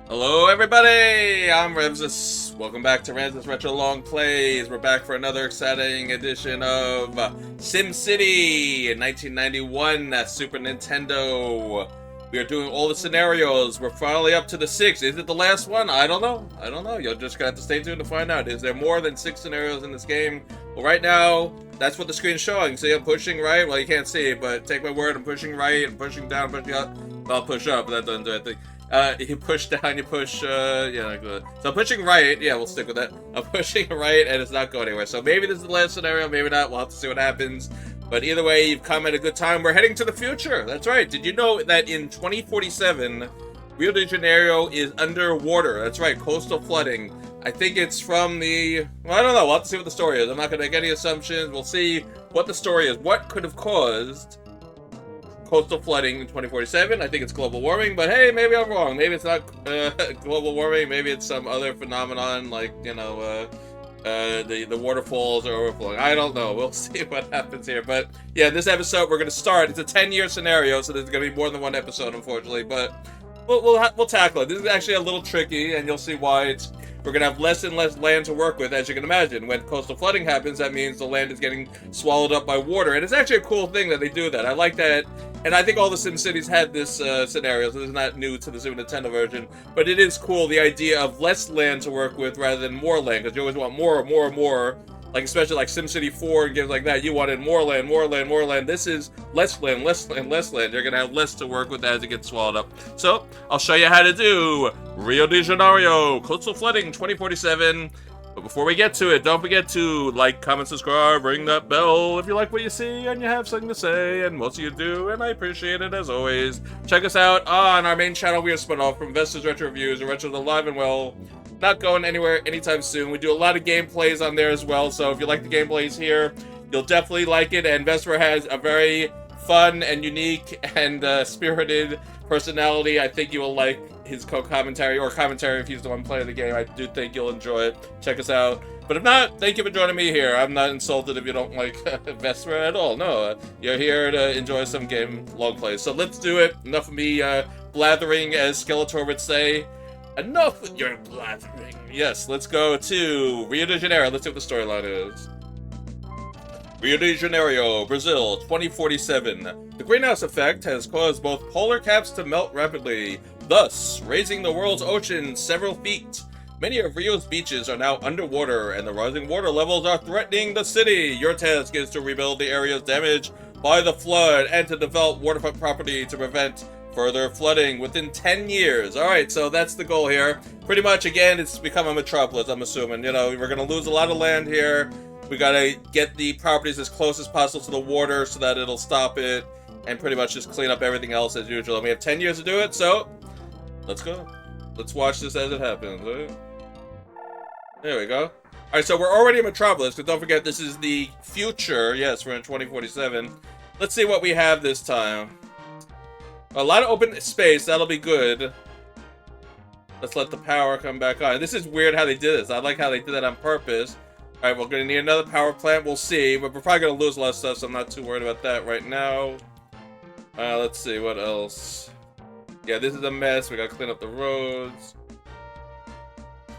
Hello everybody, I'm Ramsis. Welcome back to Ramsis Retro Longplays. We're back for another exciting edition of SimCity in 1991 Super Nintendo. We are doing all the scenarios. We're finally up to the 6. Is it the last one? I don't know. You're just gonna have to stay tuned to find out. Is there more than 6 scenarios in this game? Well, right now, that's what the screen's showing. See, I'm pushing right. Well, you can't see it, but take my word, I'm pushing right, I'm pushing down, pushing up. I'll push up, but that doesn't do anything. You push down, you push, yeah, like that. So I'm pushing right, yeah, we'll stick with that. I'm pushing right, and it's not going anywhere. So maybe this is the last scenario, maybe not, we'll have to see what happens. But either way, you've come at a good time. We're heading to the future, that's right. Did you know that in 2047, Rio de Janeiro is underwater? That's right, coastal flooding. I think it's from the, well, I don't know, we'll have to see what the story is. I'm not going to make any assumptions, we'll see what the story is. What could have caused coastal flooding in 2047. I think it's global warming, but hey, maybe I'm wrong. Maybe it's not global warming. Maybe it's some other phenomenon, like, you know, the waterfalls are overflowing. I don't know. We'll see what happens here. But yeah, this episode we're gonna start. It's a 10-year scenario, so there's gonna be more than one episode, unfortunately. But we'll tackle it. This is actually a little tricky, and you'll see why we're going to have less and less land to work with, as you can imagine. When coastal flooding happens, that means the land is getting swallowed up by water. And it's actually a cool thing that they do that. I like that. And I think all the SimCities had this scenario, so this is not new to the Super Nintendo version. But it is cool, the idea of less land to work with rather than more land, because you always want more. Like, especially like SimCity 4 and games like that, you wanted more land. This is less land. You're going to have less to work with as it gets swallowed up. So, I'll show you how to do Rio de Janeiro, Coastal Flooding 2047. But before we get to it, don't forget to like, comment, subscribe, ring that bell if you like what you see and you have something to say, and most of you do, and I appreciate it as always. Check us out on our main channel. We are spun off from Investors Retro Reviews, or Retro's alive and well. Not going anywhere anytime soon. We do a lot of gameplays on there as well, so if you like the gameplays here, you'll definitely like it. And Vesper has a very fun and unique and spirited personality. I think you will like his co-commentary, or commentary if he's the one playing the game. I do think you'll enjoy it. Check us out. But if not, thank you for joining me here. I'm not insulted if you don't like Vesper at all. No, you're here to enjoy some game long plays. So let's do it. Enough of me blathering, as Skeletor would say. Enough with your blathering. Yes, let's go to Rio de Janeiro. Let's see what the storyline is. Rio de Janeiro, Brazil, 2047. The greenhouse effect has caused both polar caps to melt rapidly, thus raising the world's ocean several feet. Many of Rio's beaches are now underwater, and the rising water levels are threatening the city. Your task is to rebuild the areas damaged by the flood and to develop waterfront property to prevent further flooding within 10 years. Alright, so that's the goal here. Pretty much, again, it's become a metropolis, I'm assuming. You know, we're going to lose a lot of land here. We got to get the properties as close as possible to the water so that it'll stop it, and pretty much just clean up everything else as usual. And we have 10 years to do it, so let's go. Let's watch this as it happens. Right? There we go. Alright, so we're already in metropolis, because don't forget, this is the future. Yes, we're in 2047. Let's see what we have this time. A lot of open space, that'll be good. Let's let the power come back on. This is weird how they did this. I like how they did that on purpose. Alright, we're gonna need another power plant, we'll see. But we're probably gonna lose a lot of stuff, so I'm not too worried about that right now. Let's see, what else? Yeah, this is a mess. We gotta clean up the roads.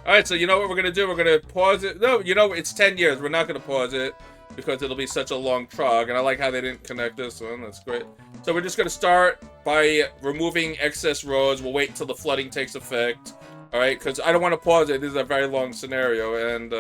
Alright, so you know what we're gonna do? We're gonna pause it. No, you know, it's 10 years. We're not gonna pause it, because it'll be such a long trog, and I like how they didn't connect this one. That's great. So we're just going to start by removing excess roads. We'll wait until the flooding takes effect, alright? Because I don't want to pause it. This is a very long scenario, and,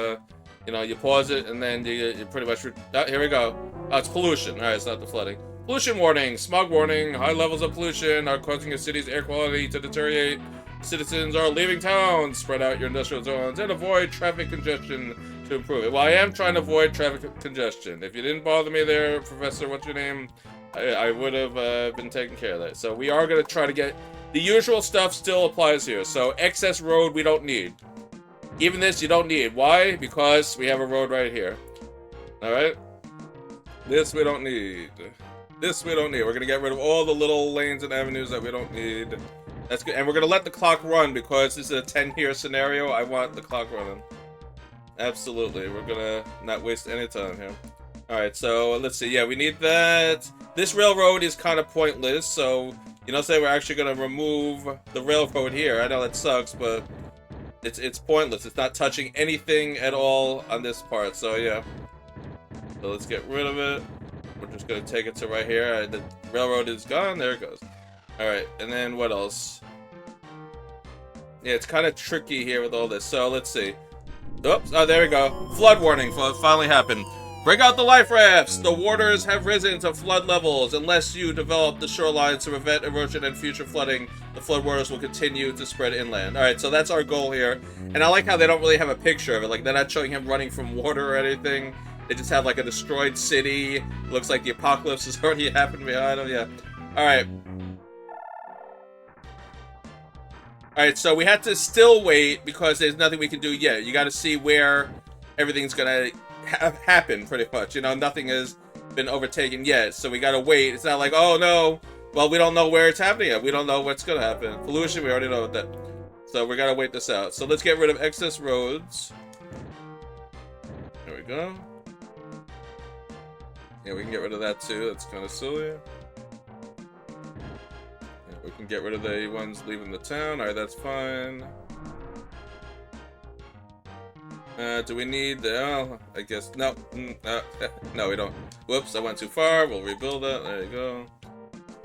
you know, you pause it, and then you pretty much... Oh, here we go. Oh, it's pollution. Alright, it's not the flooding. Pollution warning. Smog warning. High levels of pollution are causing a city's air quality to deteriorate. Citizens are leaving town. Spread out your industrial zones and avoid traffic congestion to improve it. Well, I am trying to avoid traffic congestion. If you didn't bother me there, Professor, what's your name? I would have been taking care of that. So we are going to try to get... The usual stuff still applies here. So excess road we don't need. Even this you don't need. Why? Because we have a road right here. Alright? This we don't need. This we don't need. We're going to get rid of all the little lanes and avenues that we don't need. That's good. And we're going to let the clock run because this is a 10-year scenario. I want the clock running. Absolutely. We're going to not waste any time here. Alright, so let's see. Yeah, we need that. this railroad is kind of pointless, so you know, say we're actually gonna remove the railroad here. I know that sucks, but it's pointless. It's not touching anything at all on this part. So yeah. So let's get rid of it. We're just gonna take it to right here. The railroad is gone. There it goes. All right, and then what else? Yeah, it's kind of tricky here with all this. So let's see. Oops. Oh, there we go. Flood warning. Finally happened. Bring out the life rafts! The waters have risen to flood levels. Unless you develop the shorelines to prevent erosion and future flooding, the flood waters will continue to spread inland. Alright, so that's our goal here. And I like how they don't really have a picture of it. Like, they're not showing him running from water or anything. They just have, like, a destroyed city. Looks like the apocalypse has already happened behind him. Yeah. Alright. Alright, so we had to still wait because there's nothing we can do yet. You gotta see where everything's gonna have happened, pretty much. You know, nothing has been overtaken yet, so we gotta wait. It's not like, oh no, well, we don't know where it's happening yet. We don't know what's gonna happen. Pollution, we already know that. So we gotta wait this out. So let's get rid of excess roads. There we go. Yeah, we can get rid of that too. That's kind of silly. Yeah, we can get rid of the ones leaving the town. Alright, that's fine. Do we need the... Oh, I guess... No. No, we don't. Whoops, I went too far. We'll rebuild it. There you go.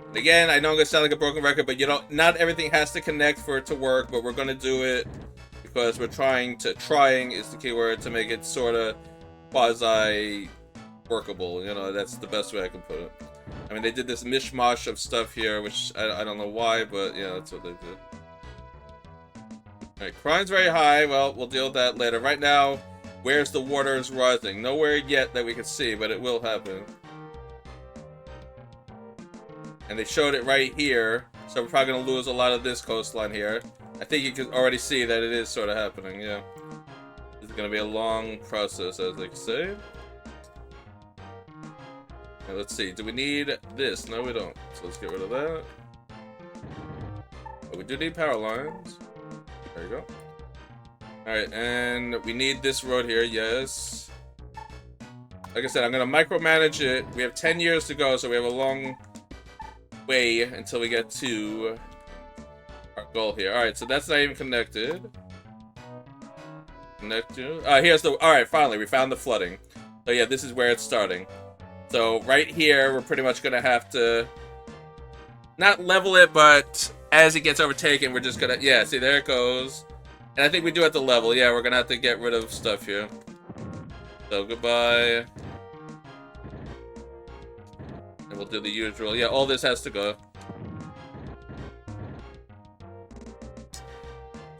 And again, I know I'm going to sound like a broken record, but you know, not everything has to connect for it to work, but we're going to do it because we're trying to... Trying is the key word to make it sort of quasi-workable. You know, that's the best way I can put it. I mean, they did this mishmash of stuff here, which I don't know why, but yeah, that's what they did. Alright, crime's very high. Well, we'll deal with that later. Right now, where's the waters rising? Nowhere yet that we can see, but it will happen. And they showed it right here, so we're probably going to lose a lot of this coastline here. I think you can already see that it is sort of happening, yeah. It's going to be a long process, as they say. Now, let's see. Do we need this? No, we don't. So let's get rid of that. But we do need power lines. There you go. Alright, and we need this road here, yes. Like I said, I'm going to micromanage it. We have 10 years to go, so we have a long way until we get to our goal here. Alright, so that's not even connected. Connect to... here's the... Alright, finally, we found the flooding. So yeah, this is where it's starting. So right here, we're pretty much going to have to... Not level it, but... As it gets overtaken, we're just gonna... Yeah, see, there it goes. And I think we do have to level. Yeah, we're gonna have to get rid of stuff here. So, goodbye. And we'll do the usual. Yeah, all this has to go.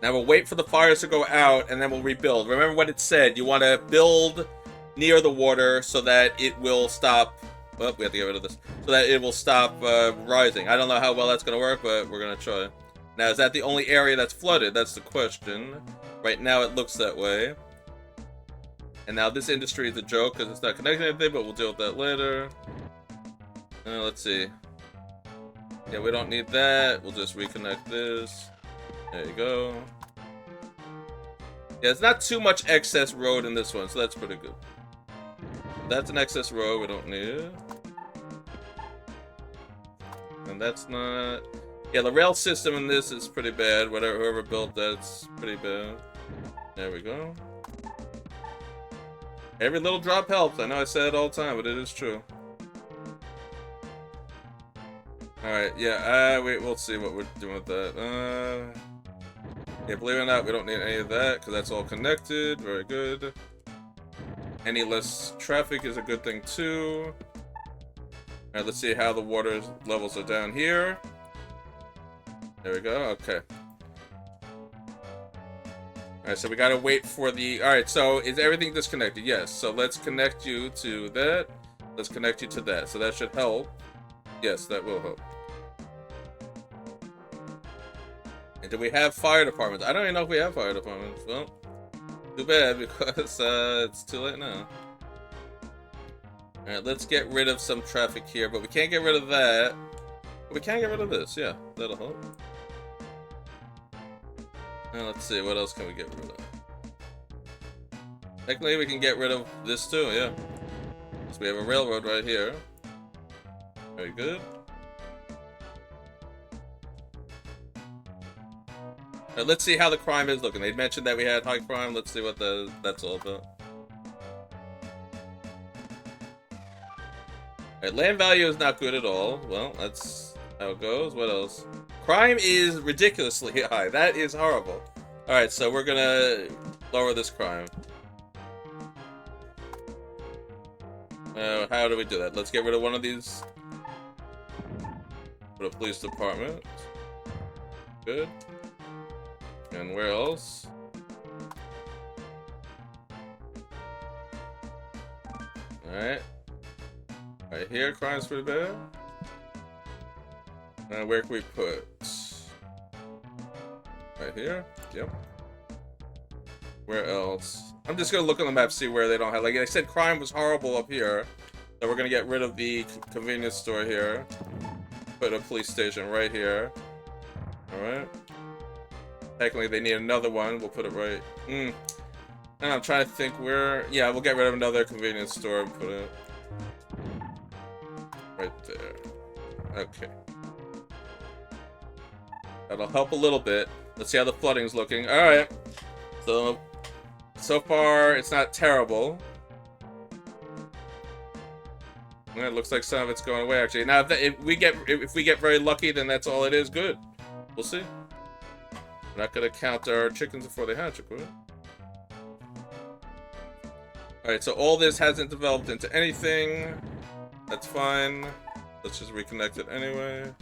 Now we'll wait for the fires to go out, and then we'll rebuild. Remember what it said. You want to build near the water so that it will stop... Well, we have to get rid of this. So that it will stop rising. I don't know how well that's going to work, but we're going to try. Now, is that the only area that's flooded? That's the question. Right now, it looks that way. And now this industry is a joke because it's not connecting to anything, but we'll deal with that later. Let's see. Yeah, we don't need that. We'll just reconnect this. There you go. Yeah, it's not too much excess road in this one, so that's pretty good. That's an excess road we don't need. And that's not... Yeah, the rail system in this is pretty bad. Whoever built that's pretty bad. There we go. Every little drop helps. I know I say it all the time, but it is true. Alright, yeah, we'll see what we're doing with that. Yeah, believe it or not, we don't need any of that, because that's all connected. Very good. Any less traffic is a good thing, too. Alright, let's see how the water levels are down here. There we go, okay. Alright, so we gotta wait for the... Alright, so is everything disconnected? Yes, so let's connect you to that. Let's connect you to that, so that should help. Yes, that will help. And do we have fire departments? I don't even know if we have fire departments. Well, too bad, because it's too late now. Alright, let's get rid of some traffic here, but we can't get rid of that. But we can get rid of this, yeah, that'll help. And let's see, what else can we get rid of? Technically, we can get rid of this too, yeah. So we have a railroad right here. Very good. Let's see how the crime is looking. They mentioned that we had high crime. Let's see what that's all about. Alright, land value is not good at all. Well, that's how it goes. What else? Crime is ridiculously high. That is horrible. Alright, so we're gonna lower this crime. How do we do that? Let's get rid of one of these. Put a police department. Good. And where else? Alright. Right here, crime's pretty bad. Where can we put? Right here? Yep. Where else? I'm just gonna look on the map, see where they don't have. Like I said, crime was horrible up here. So we're gonna get rid of the convenience store here. Put a police station right here. Alright. Technically, they need another one. We'll put it right. And I'm trying to think where. Yeah, we'll get rid of another convenience store and put it right there. Okay. That'll help a little bit. Let's see how the flooding's looking. Alright. So far, it's not terrible. It looks like some of it's going away, actually. Now, if we get very lucky, then that's all it is. Good. We'll see. We're not gonna count our chickens before they hatch, okay? Alright, so all this hasn't developed into anything. That's fine. Let's just reconnect it anyway.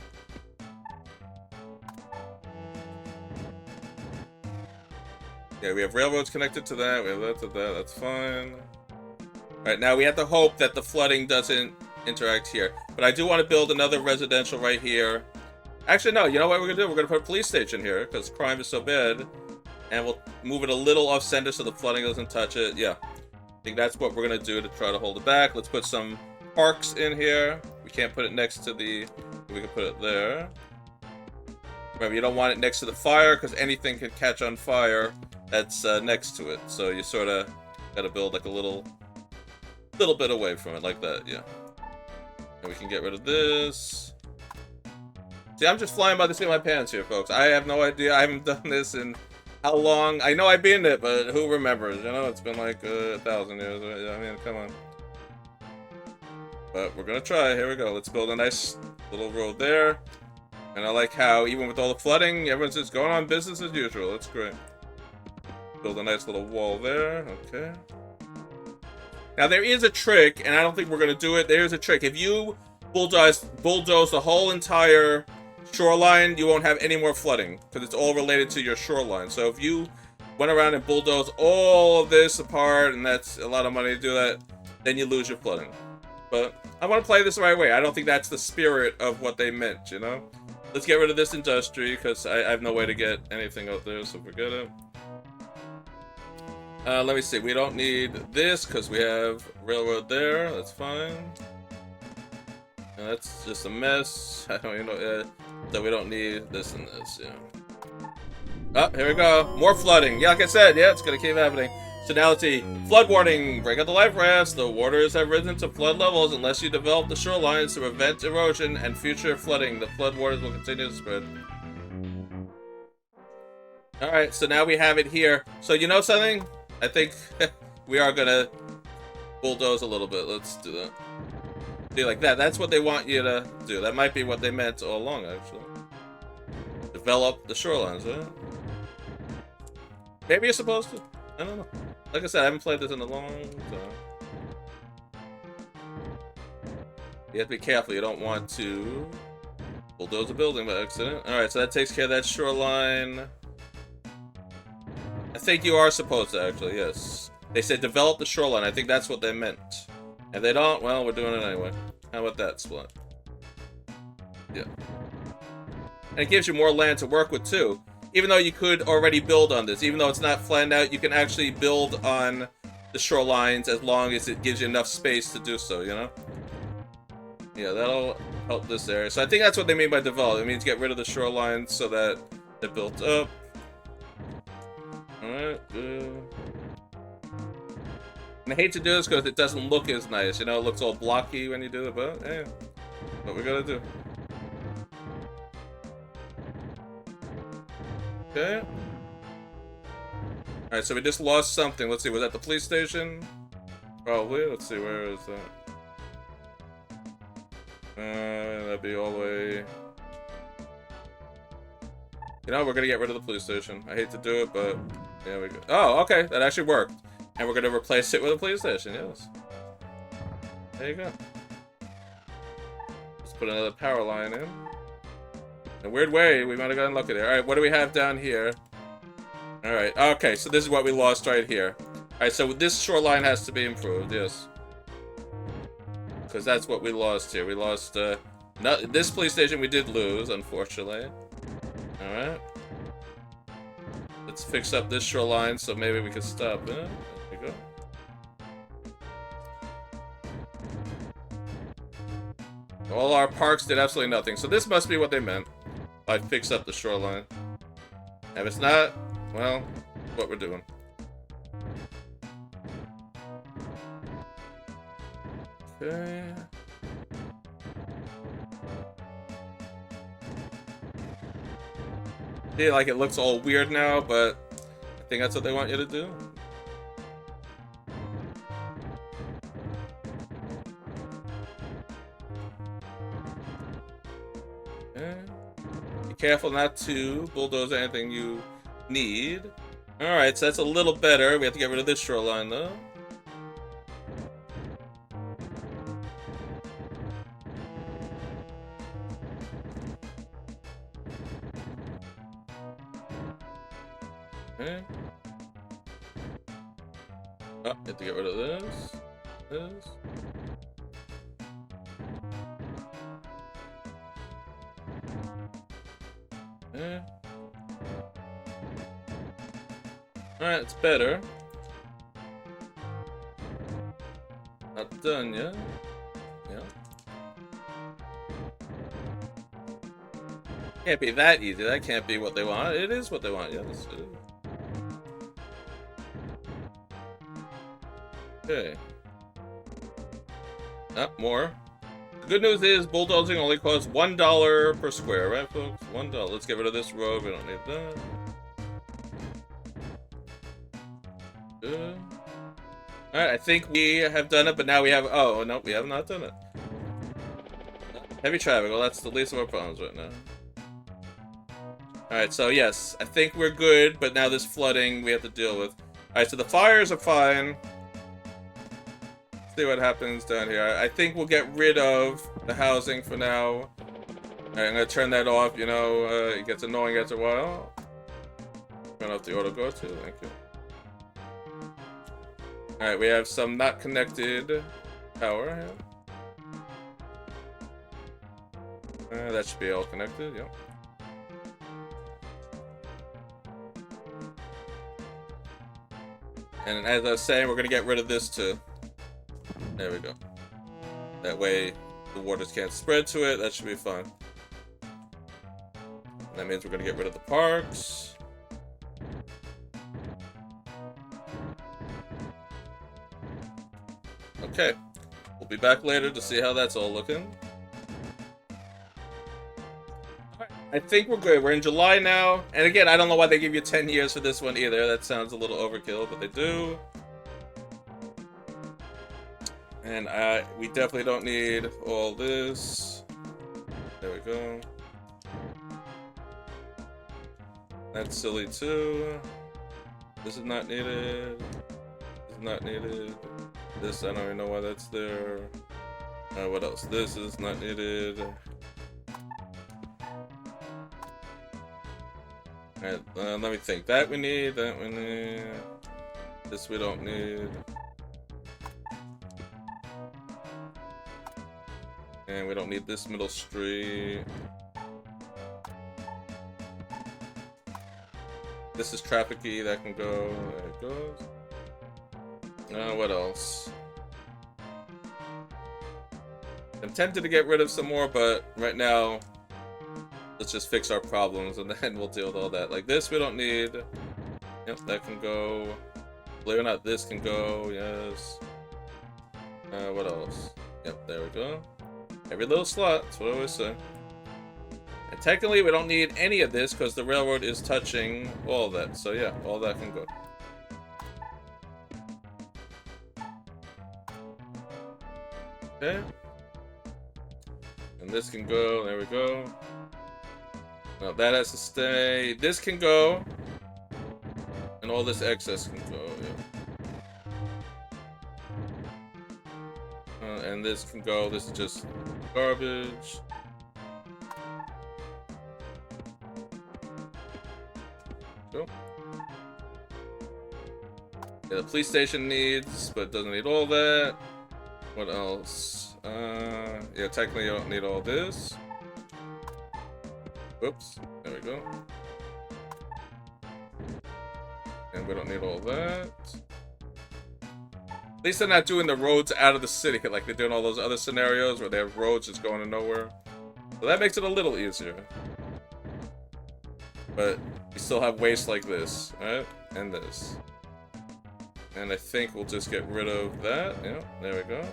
Yeah, we have railroads connected to that. We have that to that. That's fine. Alright, now we have to hope that the flooding doesn't interact here. But I do want to build another residential right here. Actually, no. You know what we're going to do? We're going to put a police station here because crime is so bad. And we'll move it a little off-center so the flooding doesn't touch it. Yeah. I think that's what we're going to do to try to hold it back. Let's put some parks in here. We can't put it next to the... We can put it there. Remember, you don't want it next to the fire because anything can catch on fire that's next to it. So you sort of got to build like a little bit away from it like that. Yeah. And we can get rid of this. See, I'm just flying by the seat of my pants here, folks. I have no idea. I haven't done this in how long. I know I've been it, but who remembers? You know, it's been like 1,000 years. I mean, come on. But we're gonna try. Here we go. Let's build a nice little road there. And I like how, even with all the flooding, everyone's just going on business as usual. That's great. Build a nice little wall there. Okay. Now, there is a trick, and I don't think we're going to do it. There's a trick. If you bulldoze the whole entire shoreline, you won't have any more flooding, because it's all related to your shoreline. So if you went around and bulldozed all of this apart, and that's a lot of money to do that, then you lose your flooding. But I want to play this the right way. I don't think that's the spirit of what they meant, you know? Let's get rid of this industry, because I have no way to get anything out there, so forget it. Let me see. We don't need this because we have railroad there. That's fine. And that's just a mess. I don't even know. So we don't need this and this. Yeah. Oh, here we go. More flooding. Yeah, like I said, yeah, it's gonna keep happening. So now let's see. Flood warning. Break out the life rafts. The waters have risen to flood levels unless you develop the shorelines to prevent erosion and future flooding. The flood waters will continue to spread. All right. So now we have it here. So you know something? I think we are gonna bulldoze a little bit. Let's do that. See, like that. That's what they want you to do. That might be what they meant all along, actually. Develop the shorelines, huh? Maybe you're supposed to. I don't know. Like I said, I haven't played this in a long time. You have to be careful. You don't want to bulldoze a building by accident. Alright, so that takes care of that shoreline. I think you are supposed to, actually, yes. They said develop the shoreline. I think that's what they meant. If they don't, well, we're doing it anyway. How about that split? Yeah. And it gives you more land to work with, too. Even though you could already build on this. Even though it's not flattened out, you can actually build on the shorelines as long as it gives you enough space to do so, you know? Yeah, that'll help this area. So I think that's what they mean by develop. It means get rid of the shorelines so that they're built up. Alright, and I hate to do this because it doesn't look as nice, you know, it looks all blocky when you do it, but hey. What we gotta do. Okay. Alright, so we just lost something. Let's see, was that the police station? Probably. Let's see, where is that? That'd be all the way... You know, we're gonna get rid of the police station. I hate to do it, but... Yeah, we go. Oh, okay, that actually worked. And we're gonna replace it with a police station, yes. There you go. Let's put another power line in. In a weird way, we might have gotten lucky there. Alright, what do we have down here? Alright, okay, so this is what we lost right here. Alright, so this shoreline has to be improved, yes. Because that's what we lost here. We lost, this police station we did lose, unfortunately. Alright. Let's fix up this shoreline so maybe we can stop it. There we go. All our parks did absolutely nothing. So this must be what they meant by fix up the shoreline. And if it's not, well, what we're doing. Okay. See, like, it looks all weird now, but I think that's what they want you to do. Okay. Be careful not to bulldoze anything you need. Alright, so that's a little better. We have to get rid of this shoreline, though. Okay. Oh, have to get rid of this. This. Okay. Alright, it's better. Not done yet. Yeah. Can't be that easy. That can't be what they want. It is what they want. Yes, it is. Okay. More. The good news is bulldozing only costs $1 per square, right, folks? $1. Let's get rid of this road. We don't need that. Good. Alright, I think we have done it, but now we have... Oh, no, we have not done it. Heavy traffic. Well, that's the least of our problems right now. Alright, so yes, I think we're good, but now this flooding we have to deal with. Alright, so the fires are fine. See what happens down here. I think we'll get rid of the housing for now. Alright, I'm gonna turn that off, you know, it gets annoying after a while. Turn off the auto go to, thank you. Alright, we have some not connected power here. That should be all connected, yep. And as I was saying, we're gonna get rid of this too. There we go. That way the waters can't spread to it. That should be fine. That means we're gonna get rid of the parks. Okay. We'll be back later to see how that's all looking. I think we're good. We're in July now. And again, I don't know why they give you 10 years for this one either. That sounds a little overkill, but they do. And we definitely don't need all this. There we go. That's silly too. This is not needed. This is not needed. This, I don't even know why that's there. What else? This is not needed. Alright, let me think. That we need, that we need. This we don't need. And we don't need this middle street. This is traffic-y, that can go. There it goes. What else? I'm tempted to get rid of some more, but right now, let's just fix our problems and then we'll deal with all that. Like this, we don't need. Yep, that can go. Believe it or not, this can go. Yes. What else? Yep, there we go. Every little slot, that's what I always say. And technically, we don't need any of this because the railroad is touching all of that. So yeah, all that can go. Okay. And this can go, there we go. No, that has to stay. This can go. And all this excess can go, yeah. And this can go, this is just garbage. Go. Yeah, the police station needs, but doesn't need all that. What else? Yeah, technically you don't need all this. Whoops, there we go. And we don't need all that. At least they're not doing the roads out of the city like they're doing all those other scenarios where they have roads just going to nowhere. So that makes it a little easier. But you still have waste like this, right? And this. And I think we'll just get rid of that. Yeah, there we go.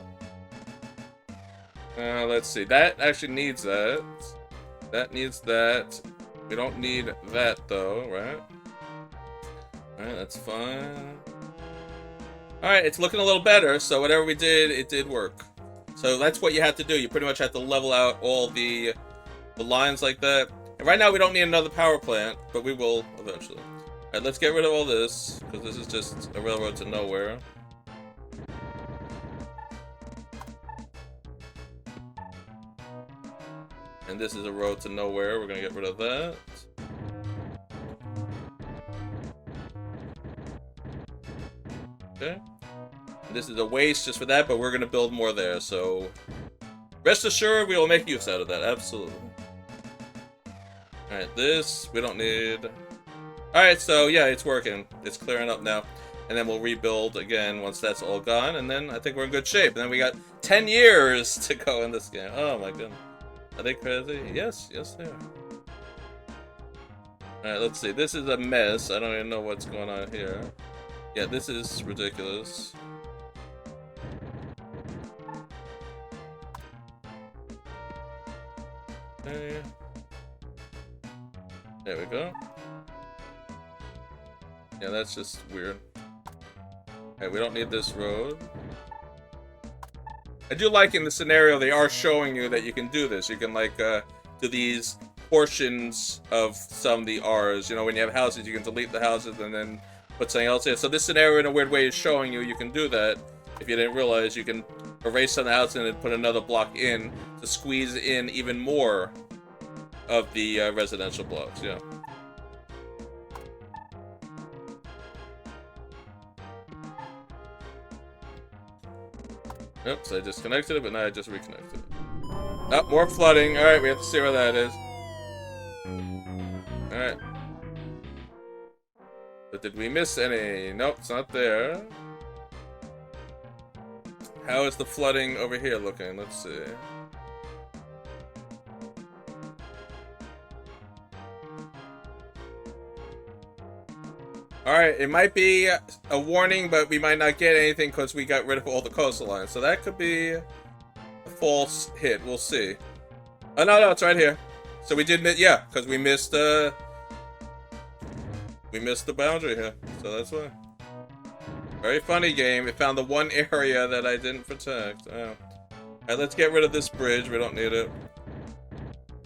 Let's see. That actually needs that. That needs that. We don't need that though, right? Alright, that's fine. Alright, it's looking a little better, so whatever we did, it did work. So that's what you have to do. You pretty much have to level out all the lines like that. And right now we don't need another power plant, but we will eventually. Alright, let's get rid of all this, because this is just a railroad to nowhere. And this is a road to nowhere. We're gonna get rid of that. Okay. And this is a waste just for that, but we're gonna build more there, so rest assured we will make use out of that, absolutely. Alright, this we don't need. Alright, so yeah, it's working. It's clearing up now. And then we'll rebuild again once that's all gone, and then I think we're in good shape. And then we got 10 years to go in this game. Oh my goodness. Are they crazy? Yes, yes they are. Alright, let's see. This is a mess. I don't even know what's going on here. Yeah, this is ridiculous. Okay. There we go. Yeah, that's just weird. Okay, we don't need this road. I do like in the scenario they are showing you that you can do this. You can like do these portions of some of the R's. You know, when you have houses, you can delete the houses and then put something else in. So this scenario in a weird way is showing you can do that. If you didn't realize, you can erase some of the house and then put another block in to squeeze in even more of the residential blocks, yeah. Oops, I disconnected it, but now I just reconnected it. Oh, more flooding. Alright, we have to see where that is. Alright. But did we miss any? Nope, it's not there. How is the flooding over here looking? Let's see. Alright, it might be a warning, but we might not get anything because we got rid of all the coastal lines. So that could be a false hit. We'll see. Oh, no, it's right here. So we did, yeah, because we missed the boundary here. So that's why. Very funny game. It found the one area that I didn't protect. Oh. Alright, let's get rid of this bridge. We don't need it.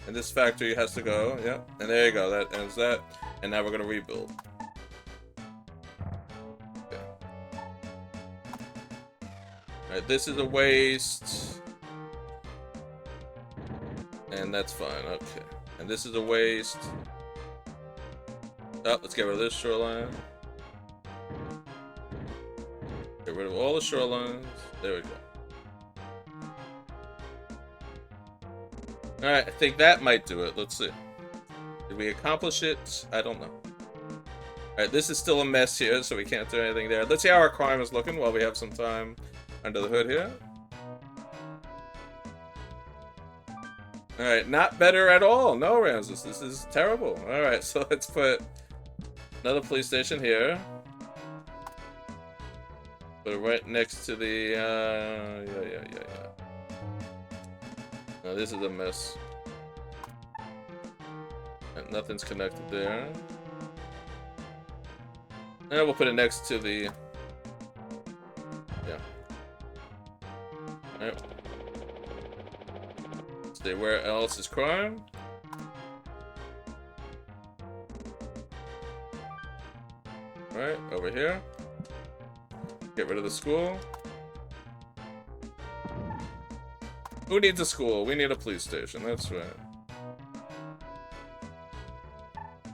And this factory has to go. Yep. And there you go. That ends that. And now we're going to rebuild. Alright, this is a waste. And that's fine, okay. And this is a waste. Oh, let's get rid of this shoreline. Get rid of all the shorelines. There we go. Alright, I think that might do it. Let's see. Did we accomplish it? I don't know. Alright, this is still a mess here, so we can't do anything there. Let's see how our crime is looking while we have some time under the hood here. Alright, not better at all. No, Ramses, this is terrible. Alright, so let's put another police station here. Put it right next to the, yeah. This is a mess. And nothing's connected there. And we'll put it next to the... Yeah. Alright. Stay. Where else is crime? Alright, over here. Get rid of the school. Who needs a school? We need a police station, that's right.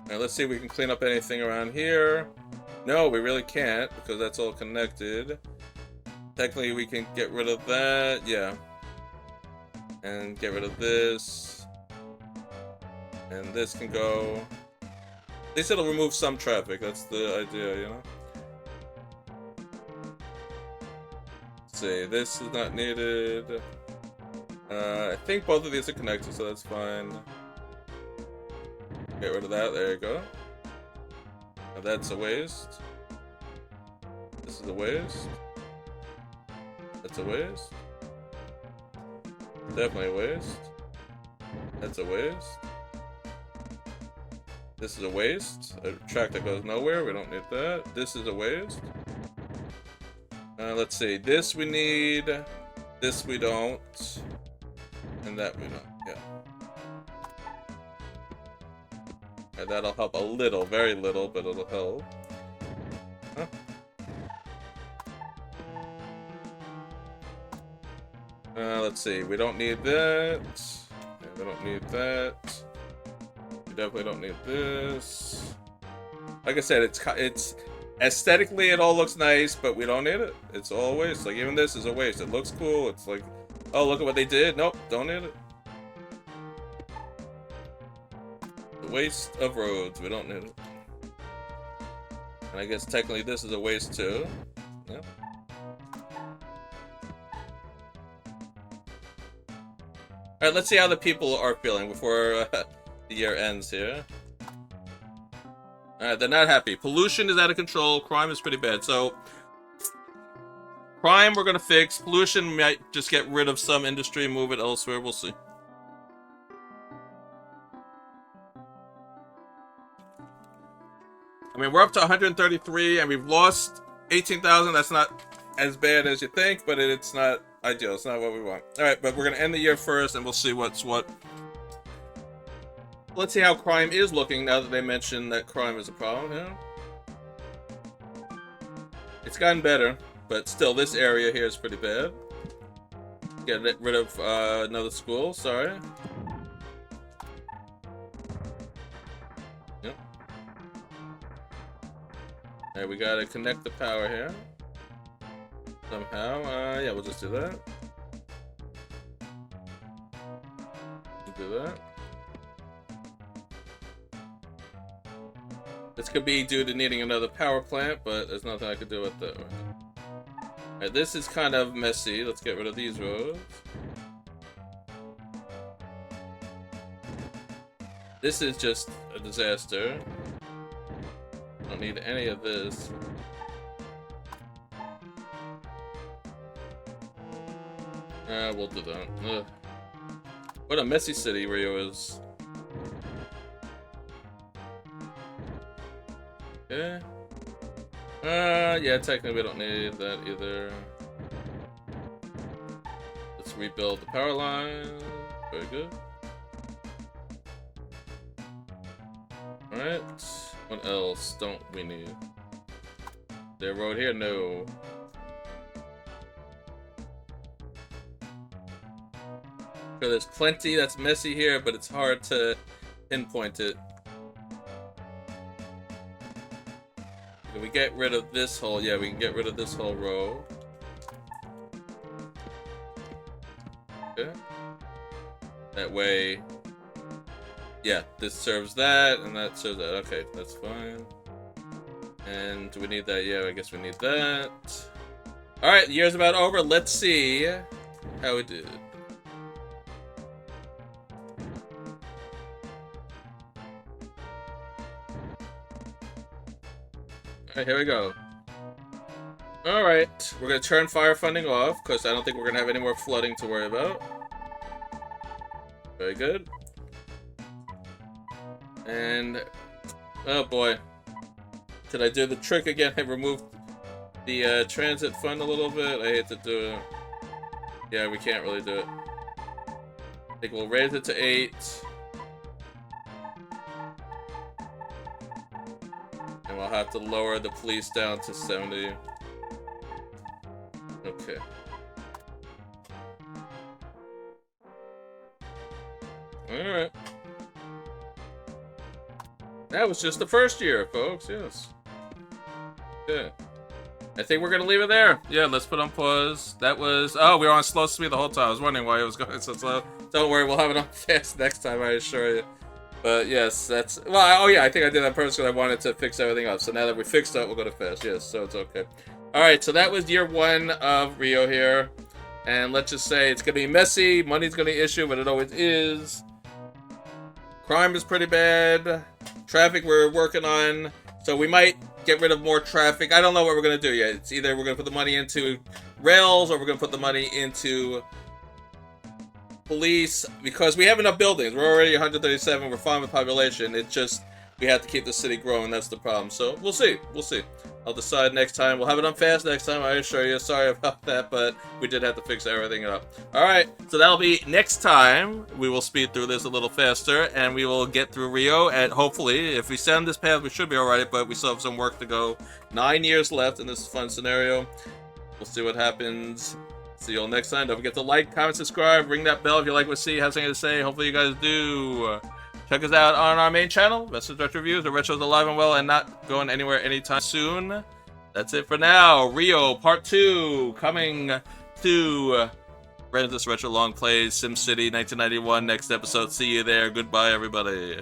Alright, let's see if we can clean up anything around here. No, we really can't, because that's all connected. Technically, we can get rid of that, yeah. And get rid of this. And this can go. At least it'll remove some traffic, that's the idea, you know? Let's see, this is not needed. I think both of these are connected, so that's fine. Get rid of that, there you go. Now that's a waste. This is a waste. That's a waste. Definitely a waste. That's a waste. This is a waste. A track that goes nowhere, we don't need that. This is a waste. Let's see, this we need. This we don't. And that we don't, yeah. And that'll help a little, very little, but it'll help. Huh? Let's see, we don't need that. Yeah, we don't need that. We definitely don't need this. Like I said, it's aesthetically it all looks nice, but we don't need it. It's all a waste. Like even this is a waste. It looks cool. It's like, oh, look at what they did. Nope, don't need it. The waste of roads. We don't need it. And I guess technically this is a waste too. Yeah. Alright, let's see how the people are feeling before the year ends here. Alright, they're not happy. Pollution is out of control. Crime is pretty bad. So, crime we're gonna fix. Pollution might just get rid of some industry, move it elsewhere. We'll see. I mean, we're up to 133, and we've lost 18,000. That's not as bad as you think, but it's not ideal. It's not what we want. Alright, but we're gonna end the year first, and we'll see what's what. Let's see how crime is looking now that they mentioned that crime is a problem. Yeah. It's gotten better, but still, this area here is pretty bad. Get rid of another school, sorry. Yep. Alright, we gotta connect the power here. Somehow, yeah, we'll just do that. Do that. This could be due to needing another power plant, but there's nothing I could do with that. Alright, this is kind of messy. Let's get rid of these roads. This is just a disaster. Don't need any of this. We'll do that. Ugh. What a messy city Rio is. Okay. Yeah, technically we don't need that either. Let's rebuild the power line. Very good. Alright. What else don't we need? There road here? No. So there's plenty that's messy here, but it's hard to pinpoint it. Can we get rid of this whole? Yeah, we can get rid of this whole row. Okay. That way, yeah, this serves that, and that serves that. Okay, that's fine. And do we need that? Yeah, I guess we need that. Alright, the year's about over. Let's see how we did. Alright, here we go. Alright, we're gonna turn fire funding off, because I don't think we're gonna have any more flooding to worry about. Very good. And, oh boy. Did I do the trick again? I removed the transit fund a little bit. I hate to do it. Yeah, we can't really do it. I think we'll raise it to 8. And we'll have to lower the police down to 70. Okay. Alright. That was just the first year, folks, yes. Yeah. I think we're gonna leave it there. Yeah, let's put on pause. That was... Oh, we were on slow speed the whole time. I was wondering why it was going so slow. Don't worry, we'll have it on fast next time, I assure you. But yes, that's... Well, oh yeah, I think I did that purpose because I wanted to fix everything up. So now that we fixed it, we'll go to fast. Yes, so it's okay. Alright, so that was year 1 of Rio here. And let's just say it's gonna be messy. Money's gonna be an issue, but it always is. Crime is pretty bad. Traffic we're working on. So we might get rid of more traffic. I don't know what we're going to do yet. It's either we're going to put the money into rails or we're going to put the money into police. Because we have enough buildings. We're already 137. We're fine with population. It's just we have to keep the city growing. That's the problem. So we'll see. We'll see. I'll decide next time. We'll have it on fast next time, I assure you. Sorry about that, but we did have to fix everything up. Alright, so that'll be next time. We will speed through this a little faster, and we will get through Rio, and hopefully, if we stay on this path, we should be alright, but we still have some work to go. 9 years left in this fun scenario. We'll see what happens. See you all next time. Don't forget to like, comment, subscribe, ring that bell if you like what you see, have something to say. Hopefully you guys do. Check us out on our main channel, Maxis Retro Reviews. The Retro's alive and well and not going anywhere anytime soon. That's it for now. Rio Part 2 coming to Ramsis Retro Longplays, SimCity 1991. Next episode. See you there. Goodbye, everybody.